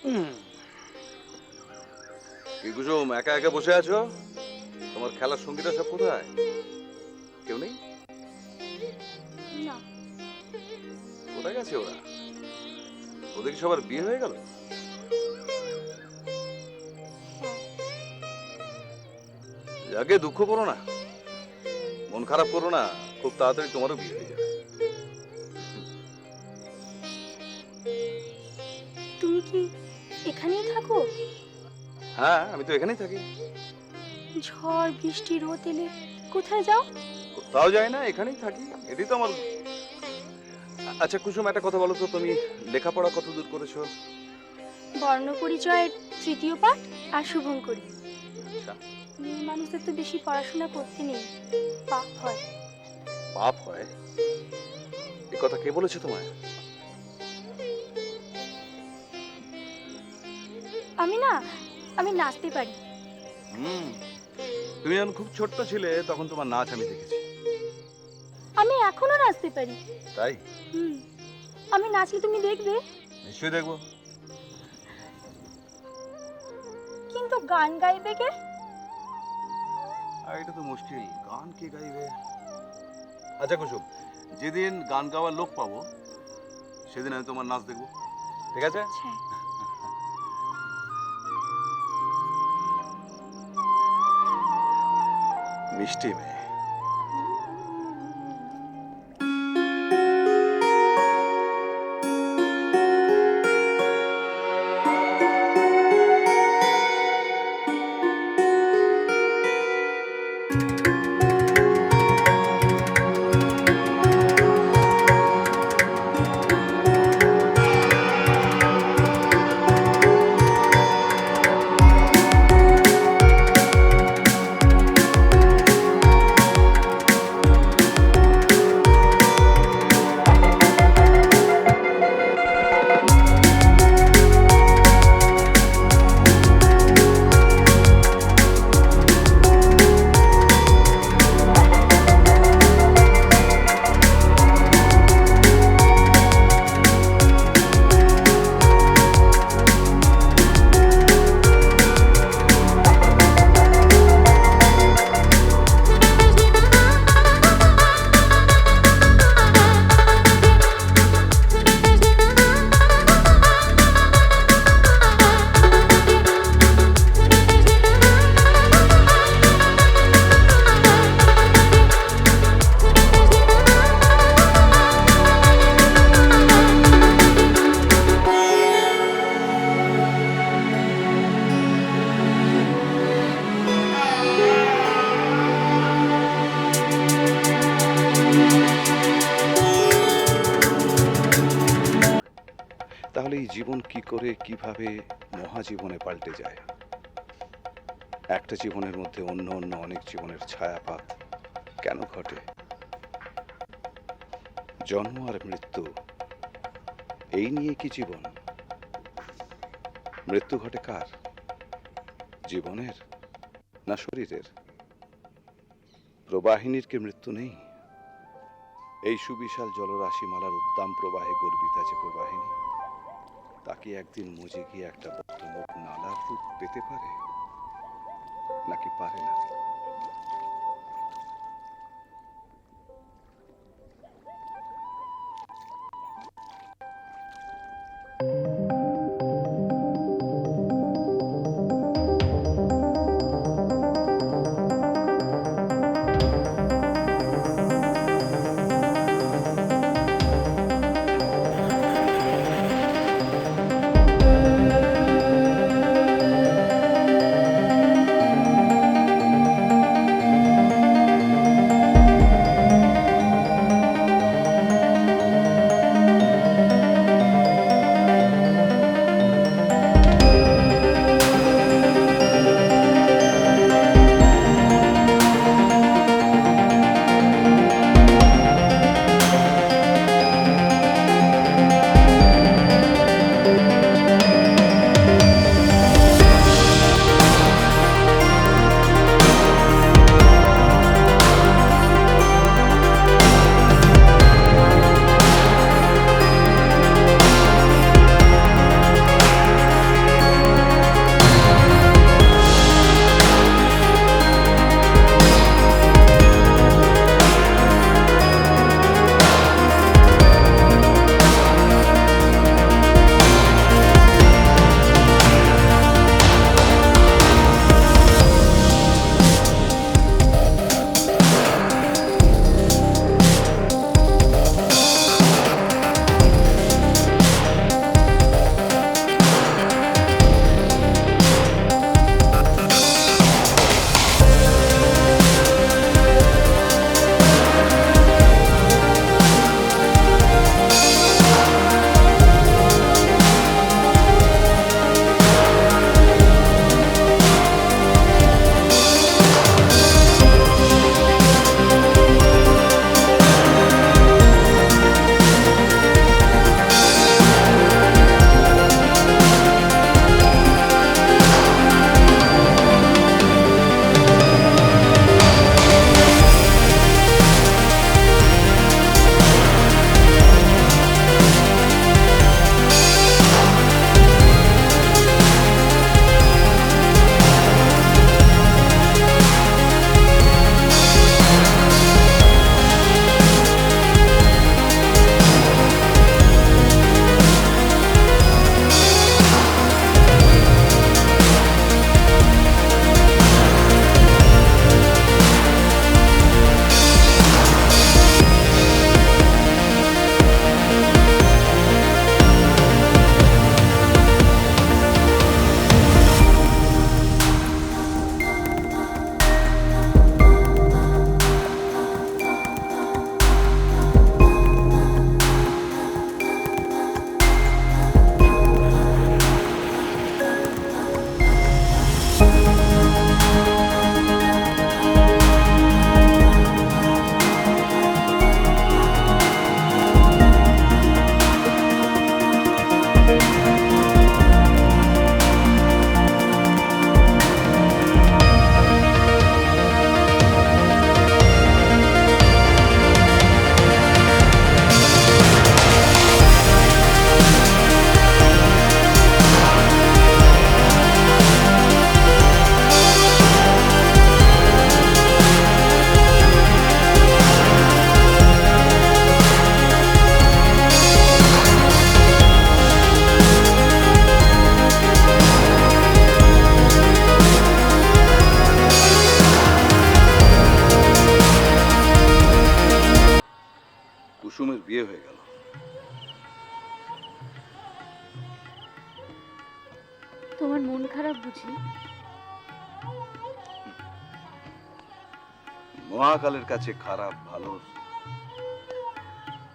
কি কুসুম, একা একা বসে আছো? তোমার খেলার সঙ্গীরা সব কোথায়? কেউ নেই? না। কোথায় গেছে ওরা? ওদের কি সবার বিয়ে হয়ে গেল? যাকে দুঃখ করো না, মন খারাপ করো না, খুব তাড়াতাড়ি তোমারও বিয়ে হয়ে যাবে। তুমি কি এখানেই থাকো? হ্যাঁ, আমি তো এখানেই থাকি। ঝড় বৃষ্টি রোদ এলে কোথায় যাও? কোথাও যায় না, এখানেই থাকি, এটাই তো আমার। আচ্ছা কুসুম, একটা কথা বলো তো, তুমি লেখাপড়া কত দূর করেছো? বর্ণ পরিচয়ের তৃতীয় পাঠ আর শুভঙ্করী। আচ্ছা। মেয়ে মানুষদের তো বেশি পড়াশোনা করতে নেই, পাপ হয়। পাপ হয়? এ কথা কে বলেছে তোমায়? আমি নাচতে পারি। তুমি যখন খুব ছোট্ট ছিলে তখন তোমার নাচ আমি দেখেছি। আমি এখনো নাচতে পারি। তাই? আমি নাচলে তুমি দেখবে? নিশ্চয়ই দেখবো। কিন্তু গান গাইবে কে? এটা তো মুশকিল, গান কে গাইবে? আচ্ছা কুসুম, যেদিন গান গাওয়ার লোক পাবো সেদিন আমি তোমার নাচ দেখবো, ঠিক আছে? মিষ্টি মেয়ে। তাহলে এই জীবন কি করে কিভাবে মহাজীবনে পাল্টে যায়? একটা জীবনের মধ্যে অন্য অন্য অনেক জীবনের ছায়াপাত কেন ঘটে? জন্ম আর মৃত্যু, এই নিয়ে কি জীবন? মৃত্যু ঘটে কার? জীবনের না শরীরের? প্রবাহিনীর কি মৃত্যু নেই? এই সুবিশাল জলরাশিমালার উদ্দাম প্রবাহে গর্বিত আছে প্রবাহিনী, তাকে একদিন মজে গিয়ে একটা বদ্ধমুখ নালার রূপ পেতে পারে নাকি পারে না? তোমার মন খারাপ বুঝি? মহাকালের কাছে খারাপ ভালো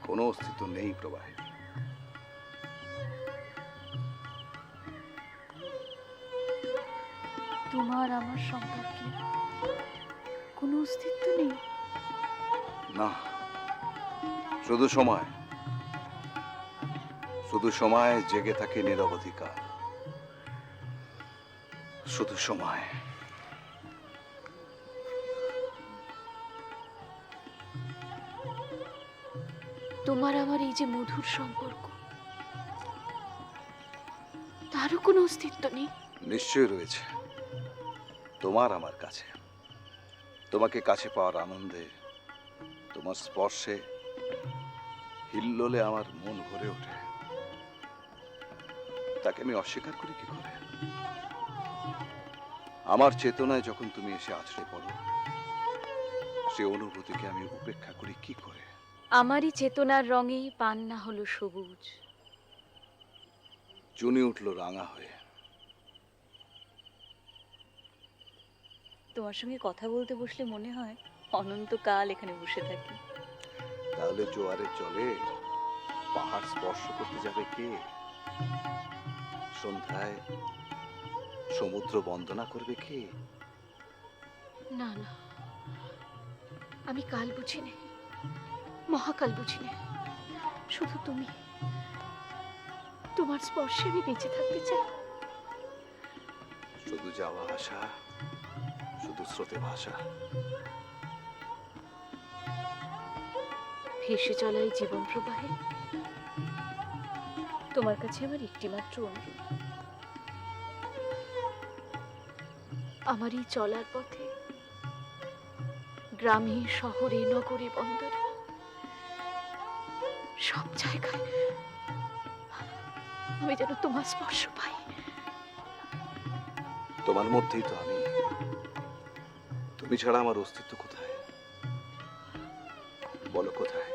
কোনো অস্তিত্ব নেই প্রবাহে। তোমার আমার সম্পর্কে কোনো অস্তিত্ব নেই? না, শুধু সময়, শুধু সময় জেগে থাকে নিরবধিকার, শুধু সময়। তোমার আমার এই যে মধুর সম্পর্ক, তারও কোনো অস্তিত্ব নেই? নিশ্চয় রয়েছে, তোমার আমার কাছে। তোমাকে কাছে পাওয়ার আনন্দে, তোমার স্পর্শে হিল্লোলে আমার মন ভরে ওঠে। তাকে আমি অস্বীকার করি কি করে? আমার চেতনায় যখন তুমি এসে আছড়ে পড়ো, সে অনুভূতিকে আমি উপেক্ষা করি কি করে? আমারই চেতনার রঙেই পান্না হলো সবুজ, চুনি উঠল রাঙা হয়ে। তোমার সঙ্গে কথা বলতে বসলে মনে হয় অনন্তকাল এখানে বসে থাকি। তাহলে জোয়ারে চলে পাহাড় স্পর্শ করতে যাবে কে? সন্ধ্যায় সমুদ্র বন্দনা করবে কে? না না, আমি কাল বুঝি নে, মহাকাল বুঝি নে। শুধু তুমি, তোমার স্পর্শে আমি বেঁচে থাকতে চাই। শুধু যাওয়া আসা, শুধু স্রোতে ভাষা। ভেসে চলাই জীবন প্রবাহে তোমার কাছে আমার একটি মাত্র অনুরোধ। আমার এই চলার পথে, গ্রামে শহরে নগরে বন্দরে, সব জায়গায় আমি যেন তোমার স্পর্শ পাই। তোমার মধ্যেই তো আমি। তুমি ছাড়া আমার অস্তিত্ব কোথায়? বলো কোথায়?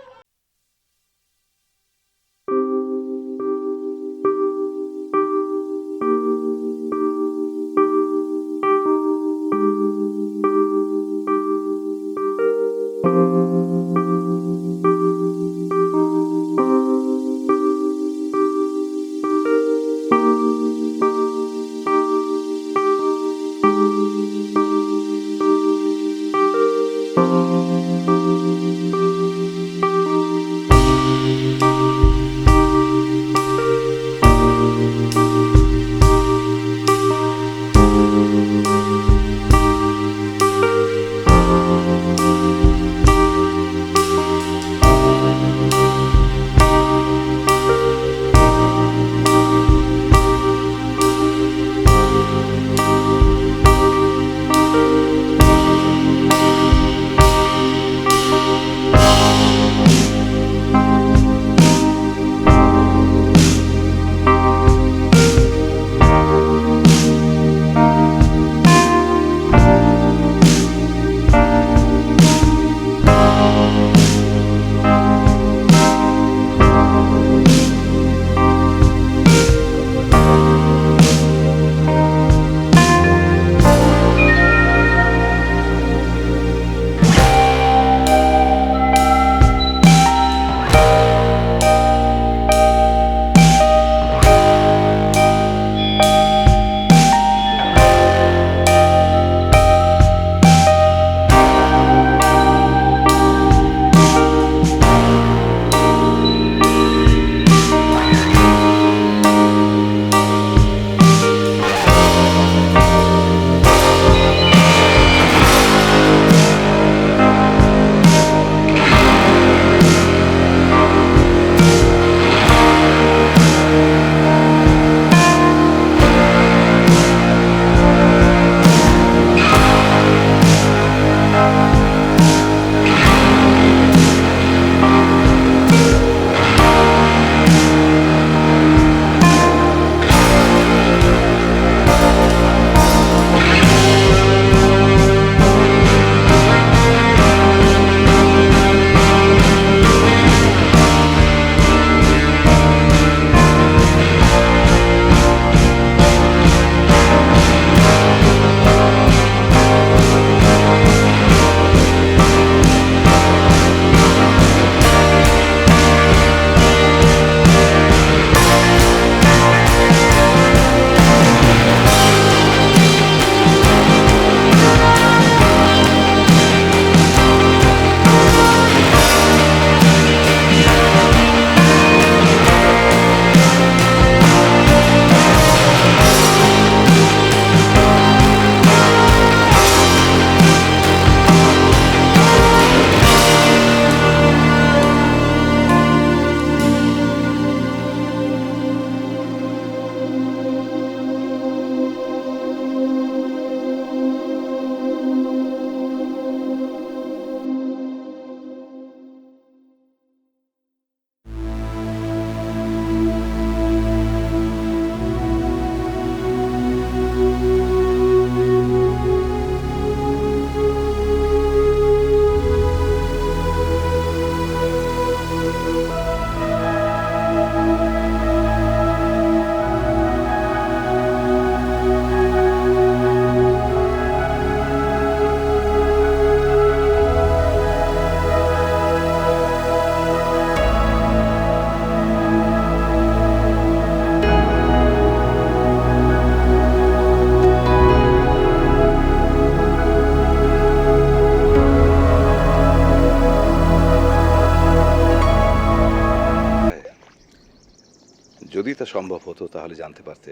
যদি তা সম্ভব হতো তাহলে জানতে পারতে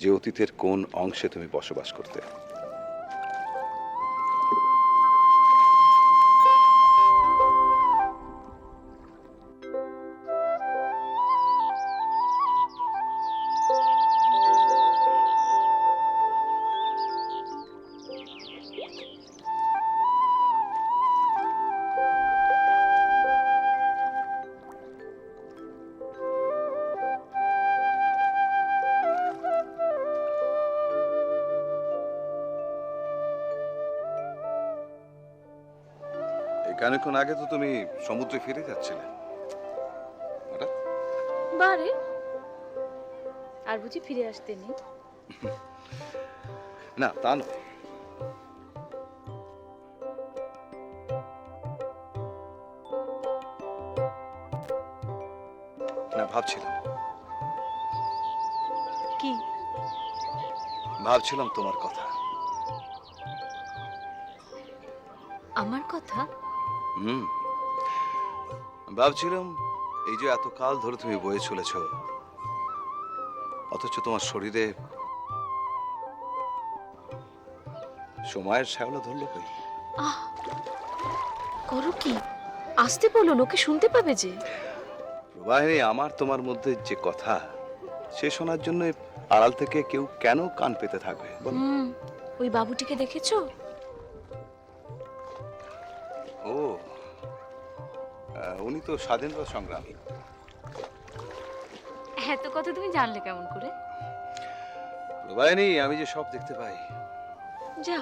যে অতীতের কোন অংশে তুমি বসবাস করতে। খানিকক্ষণ আগে তো তুমি সমুদ্রে ফিরে যাচ্ছিলে। হঠাৎ? বারে আর বুঝি ফিরে আসতে নেই? না, তা নয়। না, ভাবছিলাম কি? ভাবছিলাম তোমার কথা। আমার কথা? হুম, ভাবছিলাম এই যে এত কাল ধরে তুমি বয়ে চলেছ, অথচ তোমার শরীরে সময়ের শ্যাওলা ধরলো কই? আহ, করো কি? আসতে বলো, লোকে শুনতে পাবে যে। প্রবাহিনী, আমার তোমার মধ্যে যে কথা সে শোনার জন্য আড়াল থেকে কেউ কেন কান পেতে থাকবে বলো? ওই বাবুটিকে দেখেছো? ও, উনি তো স্বাধীনতা সংগ্রামী। এত কথা তুমি জানলে কেমন করে? প্রবাহিনী, আমি যে সব দেখতে পাই। যা,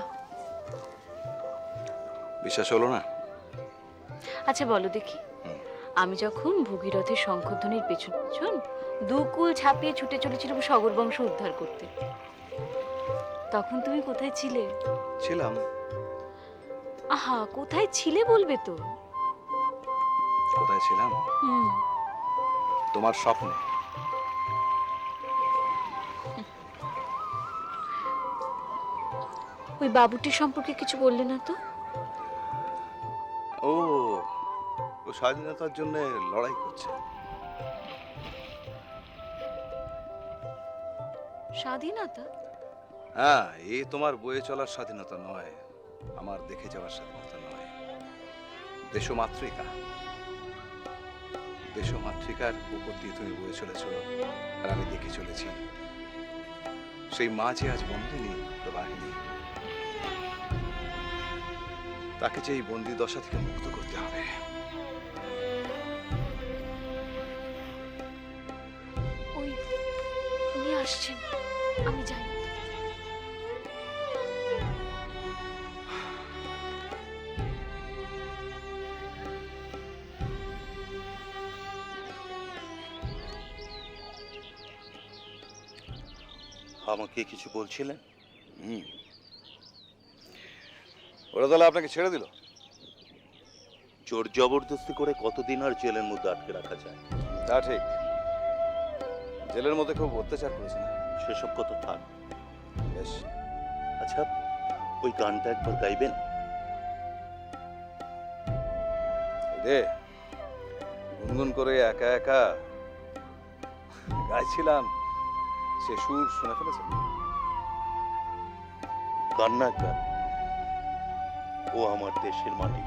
বিশ্বাস হলো না? আচ্ছা বলো দেখি, আমি যখন ভগীরথের শঙ্খধ্বনির পেছন পেছন দুকুল ছাপিয়ে ছুটে চলেছিলাম সগর বংশ উদ্ধার করতে, তখন তুমি কোথায় ছিলে? ছিলাম। আহা, কোথায় ছিলে বলবে তো। কোথায় ছিলাম? তোমার স্বপ্নে। ওই বাবুটির সম্পর্কে কিছু বললে না তো? ও, ও স্বাধীনতার জন্য লড়াই করছে। স্বাধীনতা? হ্যাঁ, এ তোমার বয়ে চলার স্বাধীনতা নয়, আমার দেখে যাওয়ার স্বাধীনতা নয়। দেশমাতৃকা, দেশমাতৃকার উপর দিয়ে তুমি বয়ে চলেছ, আর আমি দেখে চলেছি। সেই মা যে আজ বন্দিনী প্রবাহিনী, তাকে যে এই বন্দি দশা থেকে মুক্ত করতে হবে। ওই উনি আসছেন, আমি যাই। আমাকে কিছু বলছিলেন? ওরা তাহলে আপনাকে ছেড়ে দিল? জোর জবরদস্তি করে কতদিন আর জেলের মধ্যে আটকে রাখা যায়? তা ঠিক, জেলের মধ্যে খুব অত্যাচার করেছে না? সেসব কথা থাক। বেশ। আচ্ছা, ওই গানটা একবার গাইবেন? রে, গুনগুন করে একা একা গাইছিলাম, সে সুর শুনে ফেলেছে। গান না গান, ও আমার দেশের মাটি।